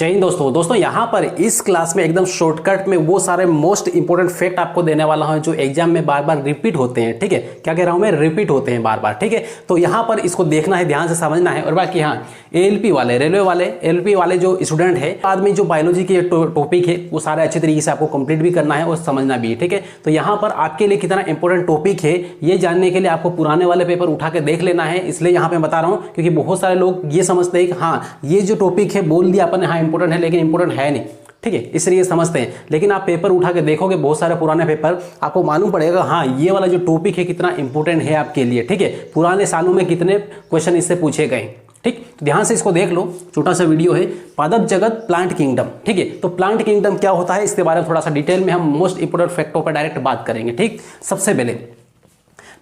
जय हिंद दोस्तों यहाँ पर इस क्लास में एकदम शॉर्टकट में वो सारे मोस्ट इंपोर्टेंट फैक्ट आपको देने वाला हूँ जो एग्जाम में बार बार रिपीट होते हैं। ठीक है, क्या कह रहा हूँ मैं, रिपीट होते हैं बार बार। ठीक है, तो यहाँ पर इसको देखना है, ध्यान से समझना है। और बाकी हाँ, एएलपी वाले, एलपी वाले जो स्टूडेंट है, बाद में जो बायोलॉजी के टॉपिक है वो सारे अच्छे तरीके से आपको कंप्लीट भी करना है और समझना भी है। ठीक है, तो यहाँ पर आपके लिए कितना इंपॉर्टेंट टॉपिक है ये जानने के लिए आपको पुराने वाले पेपर उठा के देख लेना है। इसलिए यहाँ पे बता रहा हूँ क्योंकि बहुत सारे लोग ये समझते हैं कि हाँ ये जो टॉपिक है बोल दिया अपन, हाँ इंपॉर्टेंट है, लेकिन इंपॉर्टेंट है नहीं। ठीक है, इसलिए समझते हैं। लेकिन आप पेपर उठा के देखोगे बहुत सारे पुराने पेपर, आपको मालूम पड़ेगा हाँ ये वाला जो टॉपिक है कितना इंपॉर्टेंट है आपके लिए। ठीक है, पुराने सालों में कितने क्वेश्चन इससे पूछे गए। ठीक, तो ध्यान से इसको देख लो। छोटा सा वीडियो है, पादप जगत प्लांट किंगडम। ठीक है, तो प्लांट किंगडम क्या होता है इसके बारे में थोड़ा सा डिटेल में हम मोस्ट इंपोर्टेंट फैक्टों पर डायरेक्ट बात करेंगे। ठीक, सबसे पहले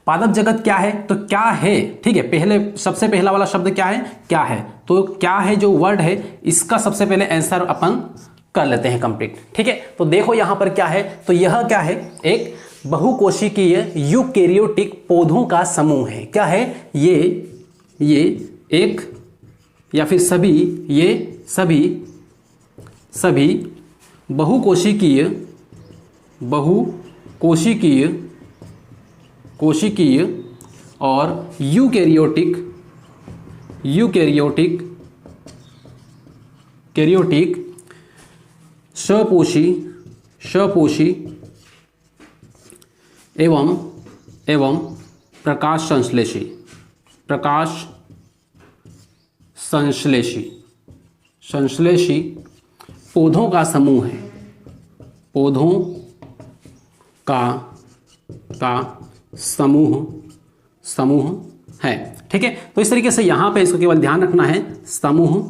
पादप जगत क्या है, तो क्या है। ठीक है, पहले सबसे पहला वाला शब्द क्या है, क्या है। तो क्या है जो वर्ड है इसका सबसे पहले आंसर अपन कर लेते हैं कंप्लीट। ठीक है, तो देखो यहां पर क्या है, तो यह क्या है, एक बहुकोशिकीय यूकेरियोटिक पौधों का समूह है। क्या है ये एक या फिर सभी, ये सभी कोशिकीय और यूकेरियोटिक सपोषी एवं प्रकाश संश्लेषी पौधों का समूह है। पौधों का समूह है। ठीक है, तो इस तरीके से यहां पे इसको केवल ध्यान रखना है, समूह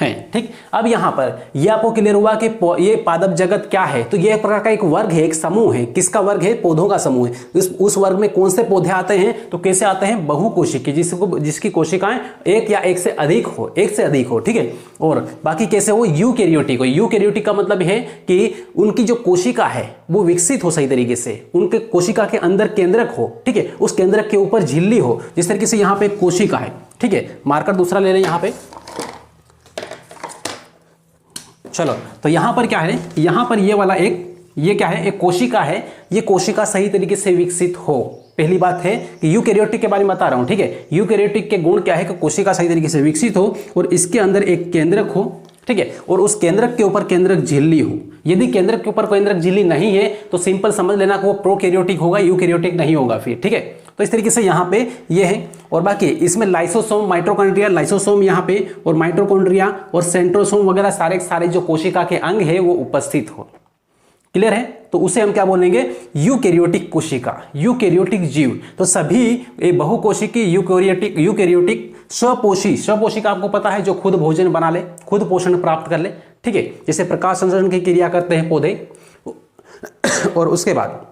है। ठीक, अब यहां पर यह आपको क्लियर हुआ कि ये पादप जगत क्या है, तो ये एक प्रकार का एक वर्ग है, एक समूह है। किसका वर्ग है, पौधों का समूह है। उस वर्ग में कौन से पौधे आते हैं, तो कैसे आते हैं, बहुकोशिकीय, जिसकी कोशिकाएं एक या एक से अधिक हो। ठीक है, और बाकी कैसे हो, यूकेरियोटिक हो। यूकेरियोटिक का मतलब है कि उनकी जो कोशिका है वो विकसित हो सही तरीके से, उनके कोशिका के अंदर केंद्रक हो। ठीक है, उस केंद्रक के ऊपर झिल्ली हो, जिस तरीके से यहाँ पे कोशिका है। ठीक है, मार्कर दूसरा ले लें यहाँ पे। चलो, तो यहां पर क्या है, यहां पर ये वाला ये क्या है, एक कोशिका है। ये कोशिका सही तरीके से विकसित हो। पहली बात है कि यूकेरियोटिक के बारे में बता रहा हूं। ठीक है, यूकेरियोटिक के गुण क्या है कि कोशिका सही तरीके से विकसित हो और इसके अंदर एक केंद्रक हो। ठीक है, और उस केंद्रक के ऊपर केंद्रक झिल्ली हो। यदि केंद्रक के ऊपर केंद्रक झिल्ली नहीं है तो सिंपल समझ लेना कि वो प्रोकैरियोटिक होगा, यूकेरियोटिक नहीं होगा फिर। ठीक है, तो इस तरीके से यहाँ पे ये है। और बाकी इसमें लाइसोसोम, माइटोकॉन्ड्रिया, लाइसोसोम यहाँ पे, और माइटोकॉन्ड्रिया और सेंट्रोसोम वगैरह सारे जो कोशिका के अंग है वो उपस्थित हो। क्लियर है, तो उसे हम क्या बोलेंगे, यूकेरियोटिक कोशिका, यूकेरियोटिक जीव। तो सभी बहुकोशिकी यूकेरियोटिक स्वपोषी का आपको पता है, जो खुद भोजन बना ले, खुद पोषण प्राप्त कर ले। ठीक है, जैसे प्रकाश संश्लेषण की क्रिया करते हैं पौधे और उसके बाद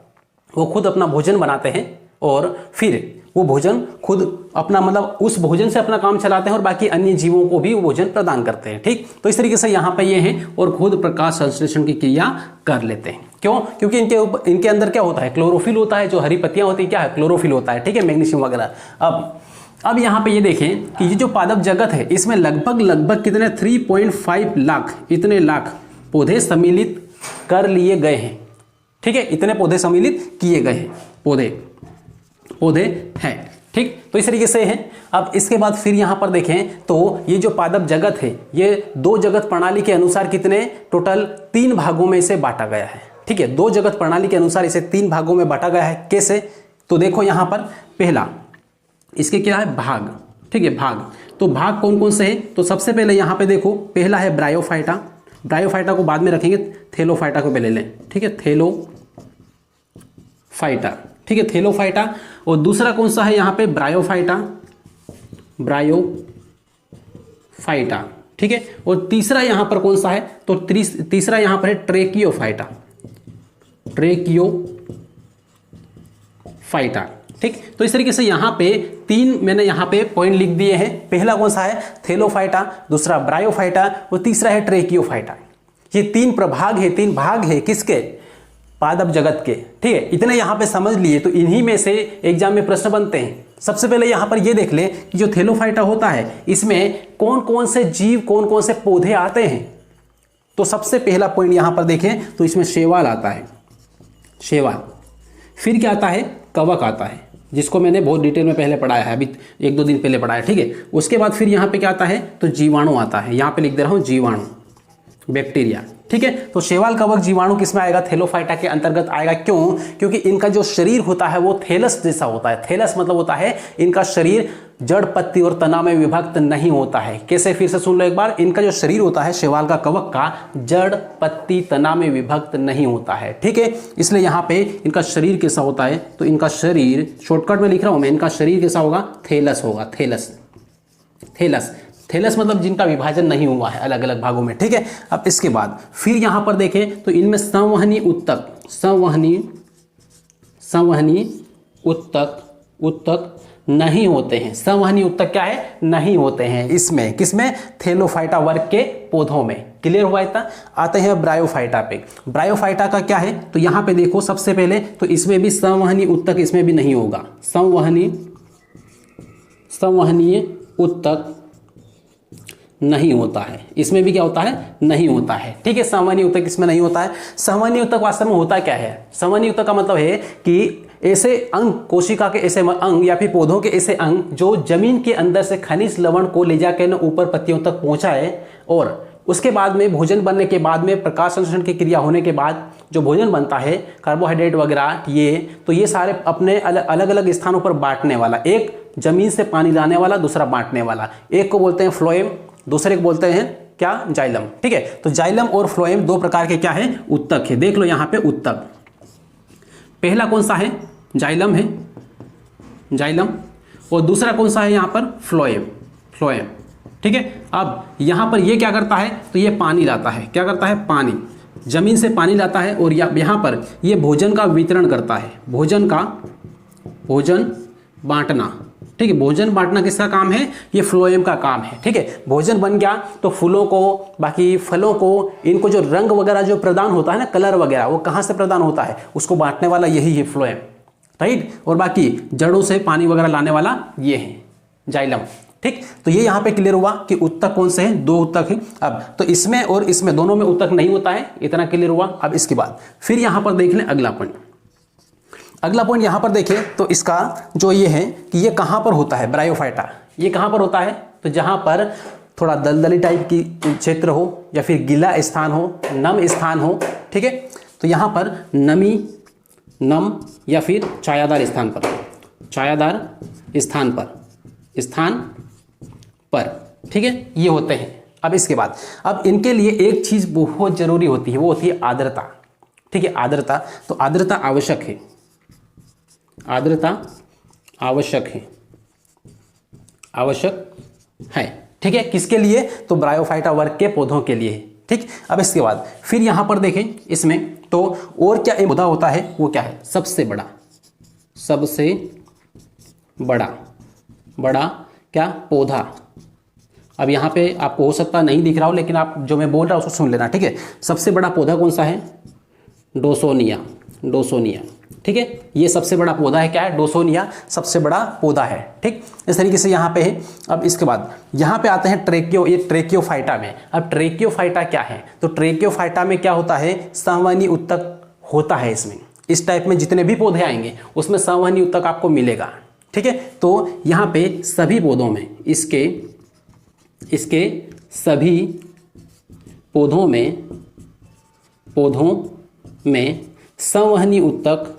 वो खुद अपना भोजन बनाते हैं और फिर वो भोजन खुद अपना मतलब उस भोजन से अपना काम चलाते हैं और बाकी अन्य जीवों को भी वो भोजन प्रदान करते हैं। ठीक, तो इस तरीके से यहाँ पे ये है और खुद प्रकाश संश्लेषण की क्रिया कर लेते हैं। क्यों, क्योंकि इनके अंदर क्या होता है, क्लोरोफिल होता है। जो हरी पत्तियां होती है क्या है, क्लोरोफिल होता है। ठीक है, मैग्नीशियम वगैरह। अब यहाँ पे ये देखें कि ये जो पादप जगत है इसमें लगभग कितने 3.5 लाख, इतने लाख पौधे सम्मिलित कर लिए गए हैं। ठीक है, इतने पौधे सम्मिलित किए गए हैं, पौधे हैं। ठीक, तो इस तरीके से है। अब इसके बाद फिर यहां पर देखें तो ये जो पादप जगत है ये 2 जगत प्रणाली के अनुसार कितने, टोटल 3 भागों में इसे बांटा गया है। ठीक है, 2 जगत प्रणाली के अनुसार इसे 3 भागों में बांटा गया है। कैसे, तो देखो यहां पर पहला इसके क्या है, भाग। ठीक है, भाग, तो भाग कौन कौन से है, तो सबसे पहले यहां पे देखो पहला है ब्रायोफाइटा। ब्रायोफाइटा को बाद में रखेंगे, थैलोफाइटा को पहले लें। ठीक है, थैलोफाइटा। ठीक है, थैलोफाइटा। और दूसरा कौन सा है यहाँ पे, ब्रायोफाइटा। ठीक है, और तीसरा यहाँ पर कौन सा है, तो तीसरा यहाँ पर है ट्रेकियोफाइटा। ठीक, तो इस तरीके से यहाँ पे 3 मैंने यहाँ पे पॉइंट लिख दिए हैं। पहला कौन सा है, थैलोफाइटा, दूसरा ब्रायोफाइटा और तीसरा है ट्रेकियोफाइटा। ये 3 प्रभाग है, 3 भाग है किसके, पादप जगत के। ठीक है, इतने यहां पे समझ लिए तो इन्हीं में से एग्जाम में प्रश्न बनते हैं। सबसे पहले यहां पर ये देख ले कि जो थैलोफाइटा होता है इसमें कौन कौन से जीव, कौन कौन से पौधे आते हैं। तो सबसे पहला पॉइंट यहां पर देखें तो इसमें शैवाल आता है, शैवाल। फिर क्या आता है, कवक आता है, जिसको मैंने बहुत डिटेल में पहले पढ़ाया है, अभी 1-2 दिन पहले पढ़ाया, ठीक है। उसके बाद फिर यहाँ पे क्या आता है, तो जीवाणु आता है, यहाँ पे लिख दे रहा हूँ जीवाणु, बैक्टीरिया, ठीक है। तो शैवाल, कवक, जीवाणु किसमें आएगा, थैलोफाइटा के अंतर्गत आएगा। क्यों? क्योंकि इनका जो शरीर होता है वो थैलस जैसा होता है। थैलस मतलब होता है इनका शरीर जड़, पत्ती और तना में विभक्त नहीं होता है। कैसे, फिर से सुन लो एक बार। इनका जो शरीर होता है शैवाल का, कवक का, जड़, पत्ती, तना में विभक्त नहीं होता है, ठीक है। इसलिए यहाँ पे इनका शरीर कैसा होता है, तो इनका शरीर, शॉर्टकट में लिख रहा हूं मैं, इनका शरीर कैसा होगा, थैलस होगा, थैलस, थैलस, थैलस मतलब जिनका विभाजन नहीं हुआ है अलग अलग भागों में, ठीक है। अब इसके बाद फिर यहां पर देखें तो इनमें संवहनी उत्तक, संवहनी उत्तक नहीं होते हैं। संवहनी उत्तक क्या है, नहीं होते हैं इसमें, किसमें, थैलोफाइटा वर्ग के पौधों में। क्लियर हुआ इतना। आते हैं ब्रायोफाइटा पे। ब्रायोफाइटा का क्या है, तो यहां पे देखो सबसे पहले तो इसमें भी संवहनी उत्तक इसमें भी नहीं होगा। संवहनीय उत्तक नहीं होता है, इसमें भी क्या होता है, नहीं होता है, ठीक है। संवहनी उत्तक इसमें नहीं होता है। संवहनी उत्तक वास्तव में होता क्या है, संवहनी उत्तक का मतलब है कि ऐसे अंग, कोशिका के ऐसे अंग या फिर पौधों के ऐसे अंग जो जमीन के अंदर से खनिज लवण को ले जाकर ऊपर पत्तियों तक पहुंचाए, और उसके बाद में भोजन बनने के बाद में प्रकाश संश्लेषण की क्रिया होने के बाद जो भोजन बनता है, कार्बोहाइड्रेट वगैरह, ये सारे अपने अलग अलग स्थानों पर बांटने वाला, एक जमीन से पानी लाने वाला, दूसरा बांटने वाला। एक को बोलते हैं फ्लोएम, दूसरे को बोलते हैं क्या, जाइलम, ठीक है। तो जाइलम और फ्लोएम 2 प्रकार के क्या है, उत्तक है। देख लो यहाँ पे उत्तक, पहला कौन सा है, जाइलम है, जाइलम, और दूसरा कौन सा है यहाँ पर, फ्लोएम, फ्लोएम, ठीक है। अब यहाँ पर ये क्या करता है, तो ये पानी लाता है, क्या करता है, पानी, जमीन से पानी लाता है, और यहाँ पर ये भोजन का वितरण करता है, भोजन बांटना, ठीक है। भोजन बांटना किसका काम है, ये फ्लोएम का काम है, ठीक है। भोजन बन गया तो फूलों को, बाकी फलों को, इनको जो रंग वगैरह जो प्रदान होता है ना, कलर वगैरह, वो कहाँ से प्रदान होता है, उसको बांटने वाला यही है फ्लोएम, राइट। और बाकी जड़ों से पानी वगैरह लाने वाला ये है जाइलम, ठीक। तो ये यहाँ पे क्लियर हुआ कि उत्तक कौन से हैं, 2 उत्तक हैं। अब तो इसमें और इसमें दोनों में उत्तक नहीं होता है, इतना क्लियर हुआ। अब इसके बाद फिर यहाँ पर देख लें अगला पॉइंट। अगला पॉइंट यहां पर देखें तो इसका जो ये है कि ये कहां पर होता है, ब्रायोफाइटा, ये कहां पर होता है, तो जहां पर थोड़ा दलदली टाइप की क्षेत्र हो या फिर गीला स्थान हो, नम स्थान हो, ठीक है। तो यहां पर नम या फिर छायादार स्थान पर, छायादार स्थान पर, ठीक है, ये होते हैं। अब इसके बाद अब इनके लिए एक चीज बहुत जरूरी होती है, वो होती है आर्द्रता, ठीक है। आर्द्रता, तो आर्द्रता आवश्यक है, आर्द्रता आवश्यक है, ठीक है। किसके लिए, तो ब्रायोफाइटा वर्ग के पौधों के लिए, ठीक। अब इसके बाद फिर यहां पर देखें इसमें तो और क्या एक पौधा होता है, वो क्या है, सबसे बड़ा क्या, पौधा। अब यहां पे आपको हो सकता नहीं दिख रहा हो, लेकिन आप जो मैं बोल रहा हूं उसको सुन लेना, ठीक है। सबसे बड़ा पौधा कौन सा है, डोसोनिया, ठीक है। ये सबसे बड़ा पौधा है, क्या है, डोसोनिया सबसे बड़ा पौधा है, ठीक। इस तरीके से यहाँ पे है। अब इसके बाद यहाँ पे आते हैं ये ट्रेकियोफाइटा में। अब ट्रेकियोफाइटा क्या है, तो ट्रेकियोफाइटा में क्या होता है, संवहनी उत्तक होता है इसमें। इस टाइप में जितने भी पौधे आएंगे उसमें संवहनी उत्तक आपको मिलेगा, ठीक है। तो यहाँ पे सभी पौधों में, इसके सभी पौधों में संवहनी उत्तक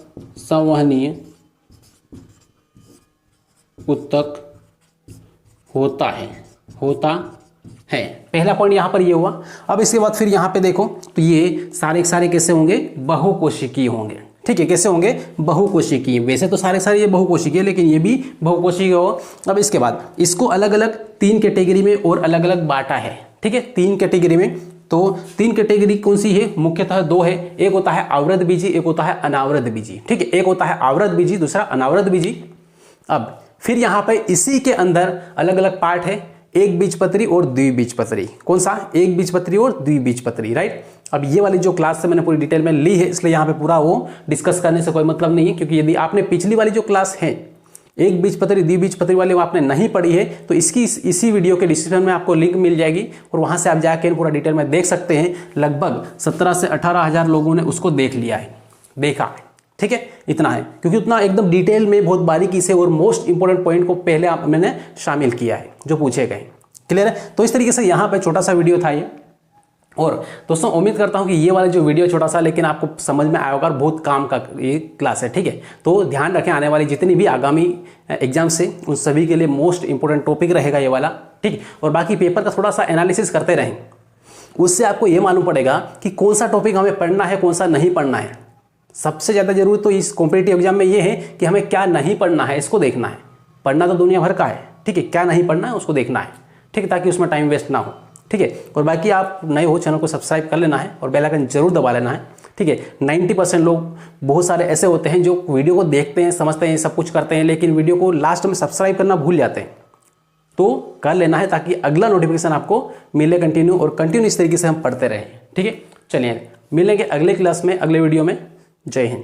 होता है। पहला पॉइंट यहां पर ये हुआ। अब इसके बाद फिर यहां पे देखो तो ये सारे कैसे होंगे, बहुकोशिकीय होंगे, ठीक है। कैसे होंगे, बहुकोशिकीय। वैसे तो सारे ये बहुकोशिकीय, लेकिन ये भी बहुकोशिकीय हो। अब इसके बाद इसको अलग अलग 3 कैटेगरी में और अलग अलग बांटा है, ठीक है, 3 कैटेगरी में। तो 3 कैटेगरी कौन सी है, मुख्यतः 2 है। एक होता है आवृत बीजी, एक होता है अनावृत बीजी, ठीक है। एक होता है आवृत बीजी, दूसरा अनावृत बीजी। अब फिर यहाँ पे इसी के अंदर अलग अलग पार्ट है, एक बीजपत्री और द्विबीजपत्री। कौन सा, एक बीजपत्री और द्विबीजपत्री, राइट। अब ये वाली जो क्लास से मैंने पूरी डिटेल में ली है, इसलिए यहाँ पे पूरा वो डिस्कस करने से कोई मतलब नहीं है, क्योंकि यदि आपने पिछली वाली जो क्लास है एक बीजपत्री द्विबीजपत्री वाली वो आपने नहीं पढ़ी है तो इसी वीडियो के डिस्क्रिप्शन में आपको लिंक मिल जाएगी और वहां से आप जाकर पूरा डिटेल में देख सकते हैं। लगभग 17 से 18 हज़ार लोगों ने उसको देख लिया है, देखा है, ठीक है, इतना है, क्योंकि उतना एकदम डिटेल में बहुत बारीकी से और मोस्ट इंपोर्टेंट पॉइंट को पहले मैंने शामिल किया है जो पूछे गए। क्लियर है? तो इस तरीके से यहाँ पे छोटा सा वीडियो था ये। और दोस्तों उम्मीद करता हूँ कि ये वाला जो वीडियो छोटा सा लेकिन आपको समझ में आया होगा, बहुत काम का ये क्लास है, ठीक है। तो ध्यान रखें, आने वाली जितनी भी आगामी एग्जाम से उन सभी के लिए मोस्ट इंपोर्टेंट टॉपिक रहेगा ये वाला, ठीक है। और बाकी पेपर का थोड़ा सा एनालिसिस करते रहें, उससे आपको ये मालूम पड़ेगा कि कौन सा टॉपिक हमें पढ़ना है, कौन सा नहीं पढ़ना है। सबसे ज़्यादा जरूरी तो इस कॉम्पिटिटिव एग्जाम में ये है कि हमें क्या नहीं पढ़ना है, इसको देखना है। पढ़ना तो दुनिया भर का है, ठीक है, क्या नहीं पढ़ना है उसको देखना है, ठीक है, ताकि उसमें टाइम वेस्ट ना हो, ठीक है। और बाकी आप नए हो चैनल को सब्सक्राइब कर लेना है और बेल आइकन जरूर दबा लेना है, ठीक है। 90% लोग, बहुत सारे ऐसे होते हैं जो वीडियो को देखते हैं, समझते हैं, सब कुछ करते हैं, लेकिन वीडियो को लास्ट में सब्सक्राइब करना भूल जाते हैं। तो कर लेना है ताकि अगला नोटिफिकेशन आपको मिले कंटिन्यू, और कंटिन्यू इस तरीके से हम पढ़ते रहें, ठीक है। चलिए मिलेंगे अगले क्लास में, अगले वीडियो में। जय हिंद।